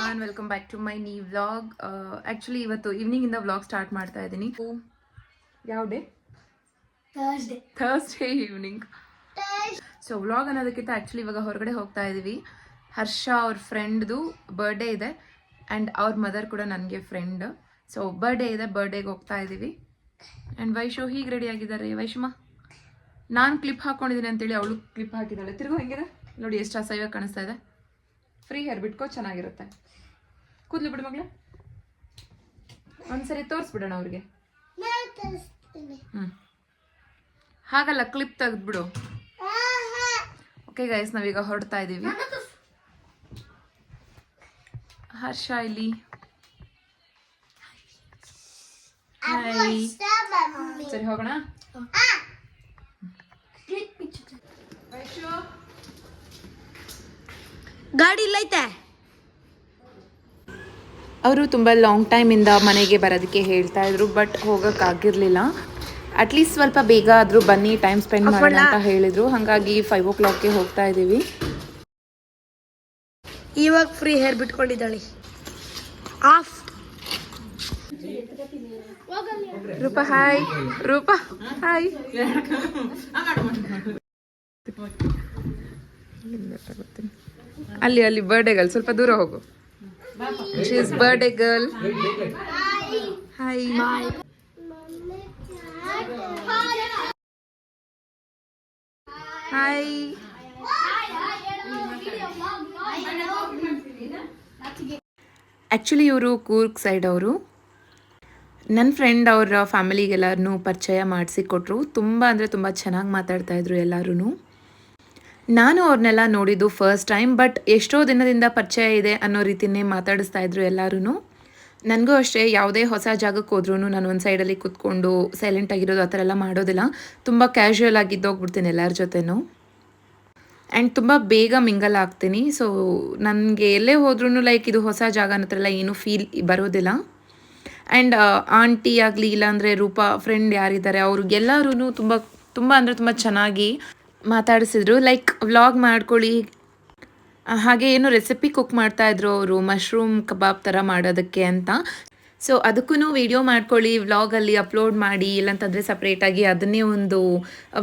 Everyone, welcome back to my new vlog. Actually ಇವತ್ತು ಈವ್ನಿಂಗಿಂದ vlog start ಮಾಡ್ತಾ ಇದ್ದೀನಿ. ಯಾವ day? Thursday evening. So vlog ಅನ್ನೋದಕ್ಕಿಂತ ಆ್ಯಕ್ಚುಲಿ ಇವಾಗ ಹೊರಗಡೆ ಹೋಗ್ತಾ ಇದ್ದೀವಿ. ಹರ್ಷ ಅವ್ರ ಫ್ರೆಂಡ್ದು ಬರ್ಡೇ ಇದೆ ಆ್ಯಂಡ್ ಅವ್ರ ಮದರ್ ಕೂಡ ನನಗೆ ಫ್ರೆಂಡ್. ಸೊ ಬರ್ಡೇ ಇದೆ, ಬರ್ಡೇಗೆ ಹೋಗ್ತಾ ಇದ್ದೀವಿ. ಆ್ಯಂಡ್ ವೈಶು ಹೀಗೆ ರೆಡಿ ಆಗಿದ್ದಾರೆ. ವೈಶುಮ, ನಾನು ಕ್ಲಿಪ್ ಹಾಕ್ಕೊಂಡಿದ್ದೀನಿ ಅಂತೇಳಿ ಅವಳು ಕ್ಲಿಪ್ ಹಾಕಿದ್ದಾಳೆ. ತಿರುಗು ಹೆಂಗಿದೆ ನೋಡಿ, ಎಷ್ಟು ಅಸಹ್ಯವಾಗಿ ಕಾಣಿಸ್ತಾ ಇದೆ. ಫ್ರೀ ಹೇರ್ ಬಿಟ್ಕೋ, ಚೆನ್ನಾಗಿರುತ್ತೆ. ಕೂದಲು ಬಿಡು ಮಗಳೇ, ಒಂದ್ಸರಿ ತೋರಿಸ್ಬಿಡೋಣ ಅವ್ರಿಗೆ. ಹಾಗಲ್ಲ, ಕ್ಲಿಪ್ ತೆಗೆದ್ಬಿಡು. ಓಕೆ ಗೈಸ್, ನಾವೀಗ ಹೊರಡ್ತಾ ಇದ್ದೀವಿ. ಹರ್ಷ ಇಲ್ಲಿ. ಹಾಯ್, ಸರಿ ಹೋಗೋಣ. ಗಾಡಿ ಇಲ್ಲೈತೆ. ಅವರು ತುಂಬ ಲಾಂಗ್ ಟೈಮಿಂದ ಮನೆಗೆ ಬರೋದಕ್ಕೆ ಹೇಳ್ತಾ ಇದ್ರು, ಬಟ್ ಹೋಗೋಕ್ಕಾಗಿರಲಿಲ್ಲ. ಅಟ್ಲೀಸ್ಟ್ ಸ್ವಲ್ಪ ಬೇಗ ಆದರೂ ಬನ್ನಿ, ಟೈಮ್ ಸ್ಪೆಂಡ್ ಮಾಡೋಣ ಅಂತ ಹೇಳಿದರು. ಹಾಗಾಗಿ 5 o'clockಗೆ ಹೋಗ್ತಾ ಇದ್ದೀವಿ. ಇವಾಗ ಫ್ರೀ ಹೇರ್ ಬಿಟ್ಕೊಂಡಿದ್ದಾಳೆ. Off. Rupa hi. Rupa hi. ಅಲ್ಲಿ ಅಲ್ಲಿ ಬರ್ಡೇ ಗರ್ಲ್, ಸ್ವಲ್ಪ ದೂರ ಹೋಗು. She is birthday girl. Hi. Hi. Actually ಇವರು ಕೂರ್ಗ್ ಸೈಡ್ ಅವರು. ನನ್ನ ಫ್ರೆಂಡ್ ಅವರ ಫ್ಯಾಮಿಲಿಗೆಲ್ಲರನ್ನೂ ಪರಿಚಯ ಮಾಡಿಸಿಕೊಟ್ರು. ತುಂಬ ಅಂದರೆ ತುಂಬ ಚೆನ್ನಾಗಿ ಮಾತಾಡ್ತಾಯಿದ್ರು ಎಲ್ಲರೂ. ನಾನು ಅವ್ರನ್ನೆಲ್ಲ ನೋಡಿದ್ದು ಫಸ್ಟ್ ಟೈಮ್, ಬಟ್ ಎಷ್ಟೋ ದಿನದಿಂದ ಪರಿಚಯ ಇದೆ ಅನ್ನೋ ರೀತಿಯೇ ಮಾತಾಡಿಸ್ತಾ ಇದ್ರು ಎಲ್ಲರೂ. ನನಗೂ ಅಷ್ಟೇ, ಯಾವುದೇ ಹೊಸ ಜಾಗಕ್ಕೆ ಹೋದ್ರೂ ನಾನು ಒಂದು ಸೈಡಲ್ಲಿ ಕೂತ್ಕೊಂಡು ಸೈಲೆಂಟಾಗಿರೋದು ಆ ಥರ ಎಲ್ಲ ಮಾಡೋದಿಲ್ಲ. ತುಂಬ ಕ್ಯಾಶುಯಲ್ ಆಗಿದ್ದೋಗ್ಬಿಡ್ತೀನಿ ಎಲ್ಲರ ಜೊತೆನೂ. ಆ್ಯಂಡ್ ತುಂಬ ಬೇಗ ಮಿಂಗಲ್ ಆಗ್ತೀನಿ. ಸೊ ನನಗೆ ಎಲ್ಲೇ ಹೋದ್ರೂ ಲೈಕ್ ಇದು ಹೊಸ ಜಾಗ ಅನ್ನೋ ಥರ ಎಲ್ಲ ಏನೂ ಫೀಲ್ ಬರೋದಿಲ್ಲ. ಆ್ಯಂಡ್ ಆಂಟಿ ಆಗಲಿ, ಇಲ್ಲಾಂದರೆ ರೂಪಾ ಫ್ರೆಂಡ್ ಯಾರಿದ್ದಾರೆ ಅವ್ರಿಗೆಲ್ಲರೂ ತುಂಬ ಅಂದರೆ ತುಂಬ ಚೆನ್ನಾಗಿ ಮಾತಾಡಿಸಿದ್ರು. ಲೈಕ್ ವ್ಲಾಗ್ ಮಾಡ್ಕೊಳ್ಳಿ, ಹಾಗೆ ಏನು ರೆಸಿಪಿ ಕುಕ್ ಮಾಡ್ತಾಯಿದ್ರು ಅವರು, ಮಶ್ರೂಮ್ ಕಬಾಬ್ ಥರ ಮಾಡೋದಕ್ಕೆ ಅಂತ. ಸೊ ಅದಕ್ಕೂ ವಿಡಿಯೋ ಮಾಡ್ಕೊಳ್ಳಿ, ವ್ಲಾಗಲ್ಲಿ ಅಪ್ಲೋಡ್ ಮಾಡಿ, ಇಲ್ಲಂತಂದರೆ ಸಪ್ರೇಟಾಗಿ ಅದನ್ನೇ ಒಂದು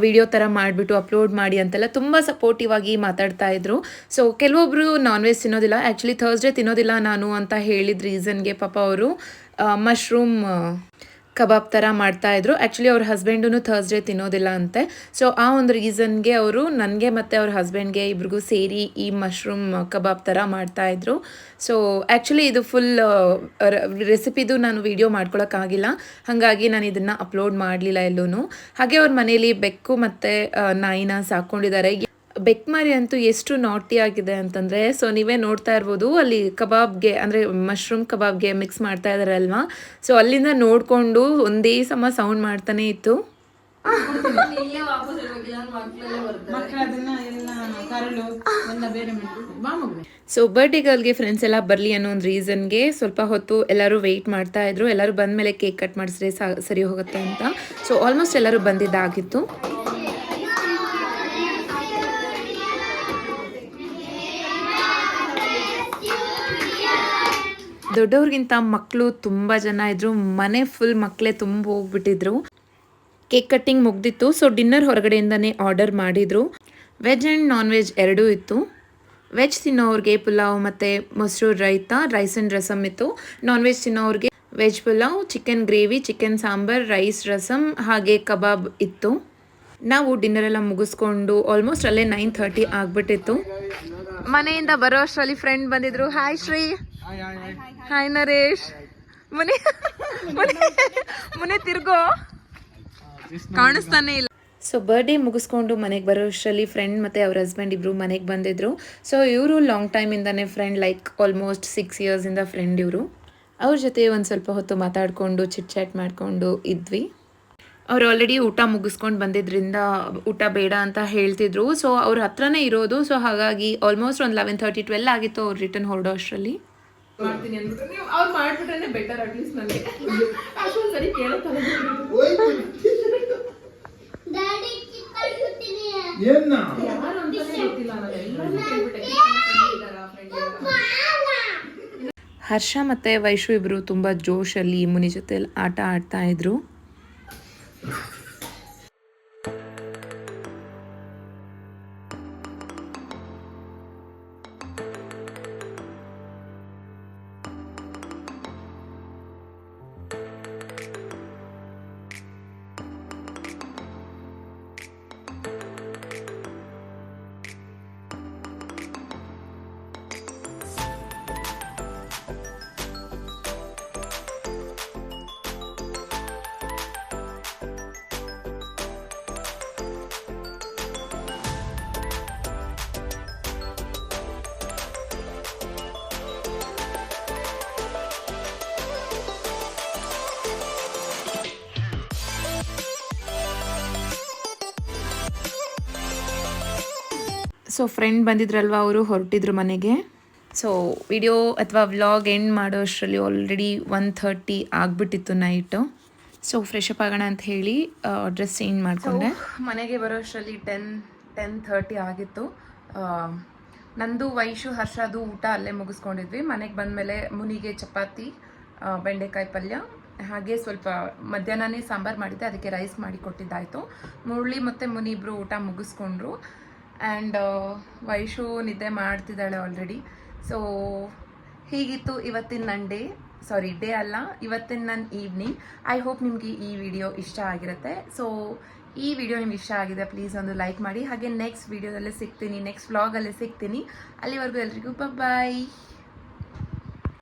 ವಿಡಿಯೋ ಥರ ಮಾಡಿಬಿಟ್ಟು ಅಪ್ಲೋಡ್ ಮಾಡಿ ಅಂತೆಲ್ಲ ತುಂಬ ಸಪೋರ್ಟಿವ್ ಆಗಿ ಮಾತಾಡ್ತಾಯಿದ್ರು. ಸೊ ಕೆಲವೊಬ್ಬರು ನಾನ್ ವೆಜ್ ತಿನ್ನೋದಿಲ್ಲ. ಆ್ಯಕ್ಚುಲಿ ಥರ್ಸ್ಡೇ ತಿನ್ನೋದಿಲ್ಲ ನಾನು ಅಂತ ಹೇಳಿದ ರೀಸನ್ಗೆ ಪಾಪ ಅವರು ಮಶ್ರೂಮ್ ಕಬಾಬ್ ಥರ ಮಾಡ್ತಾಯಿದ್ರು. ಆ್ಯಕ್ಚುಲಿ ಅವ್ರ ಹಸ್ಬೆಂಡೂ ಥರ್ಸ್ಡೇ ತಿನ್ನೋದಿಲ್ಲ ಅಂತೆ. ಸೊ ಆ ಒಂದು ರೀಸನ್ಗೆ ಅವರು ನನಗೆ ಮತ್ತು ಅವ್ರ ಹಸ್ಬೆಂಡ್ಗೆ ಇಬ್ರಿಗೂ ಸೇರಿ ಈ ಮಶ್ರೂಮ್ ಕಬಾಬ್ ಥರ ಮಾಡ್ತಾಯಿದ್ರು. ಸೊ ಆ್ಯಕ್ಚುಲಿ ಇದು ಫುಲ್ ರೆಸಿಪಿದು ನಾನು ವೀಡಿಯೋ ಮಾಡ್ಕೊಳಕ್ಕಾಗಿಲ್ಲ, ಹಾಗಾಗಿ ನಾನು ಇದನ್ನು ಅಪ್ಲೋಡ್ ಮಾಡಲಿಲ್ಲ ಎಲ್ಲೂ. ಹಾಗೆ ಅವ್ರ ಮನೇಲಿ ಬೆಕ್ಕು ಮತ್ತು ನಾಯಿನ ಸಾಕ್ಕೊಂಡಿದ್ದಾರೆ. ಬೆಕ್ಮರಿ ಅಂತೂ ಎಷ್ಟು ನಾಟಿ ಆಗಿದೆ ಅಂತಂದರೆ, ಸೊ ನೀವೇ ನೋಡ್ತಾ ಇರ್ಬೋದು, ಅಲ್ಲಿ ಕಬಾಬ್ಗೆ ಅಂದರೆ ಮಶ್ರೂಮ್ ಕಬಾಬ್ಗೆ ಮಿಕ್ಸ್ ಮಾಡ್ತಾ ಇದ್ದಾರೆ ಅಲ್ವಾ. ಸೊ ಅಲ್ಲಿಂದ ನೋಡಿಕೊಂಡು ಒಂದೇ ಸಮ ಸೌಂಡ್ ಮಾಡ್ತಾನೆ ಇತ್ತು. ಸೊ ಬರ್ಡೇ ಗರ್ಲ್ಗೆ ಫ್ರೆಂಡ್ಸ್ ಎಲ್ಲ ಬರಲಿ ಅನ್ನೋ ಒಂದು ರೀಸನ್ಗೆ ಸ್ವಲ್ಪ ಹೊತ್ತು ಎಲ್ಲರೂ ವೆಯ್ಟ್ ಮಾಡ್ತಾ ಇದ್ರು. ಎಲ್ಲರೂ ಬಂದಮೇಲೆ ಕೇಕ್ ಕಟ್ ಮಾಡಿಸಿದ್ರೆ ಸರಿ ಹೋಗುತ್ತೆ ಅಂತ. ಸೊ ಆಲ್ಮೋಸ್ಟ್ ಎಲ್ಲರೂ ಬಂದಿದ್ದಾಗಿತ್ತು. ದೊಡ್ಡವ್ರಿಗಿಂತ ಮಕ್ಕಳು ತುಂಬ ಜನ ಇದ್ದರು. ಮನೆ ಫುಲ್ ಮಕ್ಕಳೇ ತುಂಬ ಹೋಗ್ಬಿಟ್ಟಿದ್ರು. ಕೇಕ್ ಕಟ್ಟಿಂಗ್ ಮುಗ್ದಿತ್ತು. ಸೊ ಡಿನ್ನರ್ ಹೊರಗಡೆಯಿಂದನೇ ಆರ್ಡರ್ ಮಾಡಿದರು. ವೆಜ್ ಆ್ಯಂಡ್ ನಾನ್ ವೆಜ್ ಎರಡೂ ಇತ್ತು. ವೆಜ್ ತಿನ್ನೋರಿಗೆ ಪುಲಾವ್ ಮತ್ತು ಮೊಸರು ರೈತ, ರೈಸ್ ಆ್ಯಂಡ್ ರಸಮ್ ಇತ್ತು. ನಾನ್ ವೆಜ್ ತಿನ್ನೋರಿಗೆ veg pulao, chicken gravy, chicken sambar, rice, rasam ಹಾಗೆ ಕಬಾಬ್ ಇತ್ತು. ನಾವು ಡಿನ್ನರೆಲ್ಲ ಮುಗಿಸ್ಕೊಂಡು ಆಲ್ಮೋಸ್ಟ್ ಅಲ್ಲೇ 9:30 ಆಗಿಬಿಟ್ಟಿತ್ತು. ಮನೆಯಿಂದ ಬರೋ ಅಷ್ಟರಲ್ಲಿ ಫ್ರೆಂಡ್ ಬಂದಿದ್ರು. ಹಾಯ್ ಶ್ರೀ. ಹಾಯ್ ನರೇಶ್. ಮುನೆ ತಿರ್ಗೋ, ಕಾಣಿಸ್ತಾನೆ ಇಲ್ಲ. ಸೊ ಬರ್ಡೇ ಮುಗಿಸ್ಕೊಂಡು ಮನೆಗೆ ಬರೋ ಅಷ್ಟರಲ್ಲಿ ಫ್ರೆಂಡ್ ಮತ್ತು ಅವ್ರ ಹಸ್ಬೆಂಡ್ ಇಬ್ಬರು ಮನೆಗೆ ಬಂದಿದ್ರು. ಸೊ ಇವರು ಲಾಂಗ್ ಟೈಮಿಂದನೇ ಫ್ರೆಂಡ್, ಲೈಕ್ ಆಲ್ಮೋಸ್ಟ್ 6 yearsಯಿಂದ ಫ್ರೆಂಡ್ ಇವರು. ಅವ್ರ ಜೊತೆ ಒಂದು ಸ್ವಲ್ಪ ಹೊತ್ತು ಮಾತಾಡಿಕೊಂಡು ಚಿಟ್ ಚಾಟ್ ಮಾಡಿಕೊಂಡು ಇದ್ವಿ. ಅವ್ರು ಆಲ್ರೆಡಿ ಊಟ ಮುಗಿಸ್ಕೊಂಡು ಬಂದಿದ್ದರಿಂದ ಊಟ ಬೇಡ ಅಂತ ಹೇಳ್ತಿದ್ರು. ಸೊ ಅವ್ರ ಹತ್ರನೇ ಇರೋದು. ಸೊ ಹಾಗಾಗಿ ಆಲ್ಮೋಸ್ಟ್ ಒಂದು 11:30, 12 ಆಗಿತ್ತು ಅವ್ರು ರಿಟರ್ನ್ ಹೊರಡೋ ಅಷ್ಟರಲ್ಲಿ. ಮಾಡ್ತೀನಿ ಅಂದ್ಬಿಟ್ಟು ನೀವು ಅವ್ರು ಮಾಡಿಬಿಟ್ರೆ ಬೆಟರ್. ಅಟ್ಲೀಸ್ಟ್ ನನಗೆ ಅಷ್ಟೊಂದು ಸರಿ ಕೇಳುತ್ತಾರೆ. ಹರ್ಷ ಮತ್ತು ವೈಶು ಇಬ್ಬರು ತುಂಬ ಜೋಶಲ್ಲಿ ಮುನಿ ಜೊತೆ ಆಟ ಆಡ್ತಾ ಇದ್ರು. ಸೊ ಫ್ರೆಂಡ್ ಬಂದಿದ್ರಲ್ವ, ಅವರು ಹೊರಟಿದ್ರು ಮನೆಗೆ. ಸೊ ವಿಡಿಯೋ ಅಥವಾ ವ್ಲಾಗ್ ಎಂಡ್ ಮಾಡೋ ಅಷ್ಟರಲ್ಲಿ ಆಲ್ರೆಡಿ 1:30 ಆಗಿಬಿಟ್ಟಿತ್ತು ನೈಟು. ಸೊ ಫ್ರೆಶ್ ಅಪ್ ಆಗೋಣ ಅಂತ ಹೇಳಿ ಡ್ರೆಸ್ ಚೇಂಜ್ ಮಾಡಿಕೊಂಡೆ. ಮನೆಗೆ ಬರೋ ಅಷ್ಟರಲ್ಲಿ 10:30 ಆಗಿತ್ತು. ನಂದು ವೈಶು ಹರ್ಷದು ಊಟ ಅಲ್ಲೇ ಮುಗಿಸ್ಕೊಂಡಿದ್ವಿ. ಮನೆಗೆ ಬಂದಮೇಲೆ ಮುನಿಗೆ ಚಪಾತಿ, ಬೆಂಡೆಕಾಯಿ ಪಲ್ಯ, ಹಾಗೆ ಸ್ವಲ್ಪ ಮಧ್ಯಾಹ್ನನೇ ಸಾಂಬಾರು ಮಾಡಿದ್ದೆ, ಅದಕ್ಕೆ ರೈಸ್ ಮಾಡಿ ಕೊಟ್ಟಿದ್ದಾಯಿತು. ಮುರಳಿ ಮತ್ತು ಮುನಿ ಇಬ್ಬರು ಊಟ ಮುಗಿಸ್ಕೊಂಡ್ರು. ಆ್ಯಂಡ್ ವೈಶು ನಿದ್ದೆ ಮಾಡ್ತಿದ್ದಾಳೆ ಆಲ್ರೆಡಿ. ಸೊ ಹೀಗಿತ್ತು ಇವತ್ತಿನ ನನ್ನ ಡೇ ಅಲ್ಲ, ಇವತ್ತಿನ ನನ್ನ ಈವ್ನಿಂಗ್. ಐ ಹೋಪ್ ನಿಮಗೆ ಈ ವಿಡಿಯೋ ಇಷ್ಟ ಆಗಿರುತ್ತೆ. ಸೊ ಈ ವಿಡಿಯೋ ನಿಮ್ಗೆ ಇಷ್ಟ ಆಗಿದೆ ಪ್ಲೀಸ್ ಒಂದು ಲೈಕ್ ಮಾಡಿ. ಹಾಗೆ ನೆಕ್ಸ್ಟ್ ವಿಡಿಯೋದಲ್ಲೇ ಸಿಗ್ತೀನಿ, ನೆಕ್ಸ್ಟ್ ವ್ಲಾಗಲ್ಲೇ ಸಿಗ್ತೀನಿ. ಅಲ್ಲಿವರೆಗೂ ಎಲ್ರಿಗೂ ಬಾಯ್.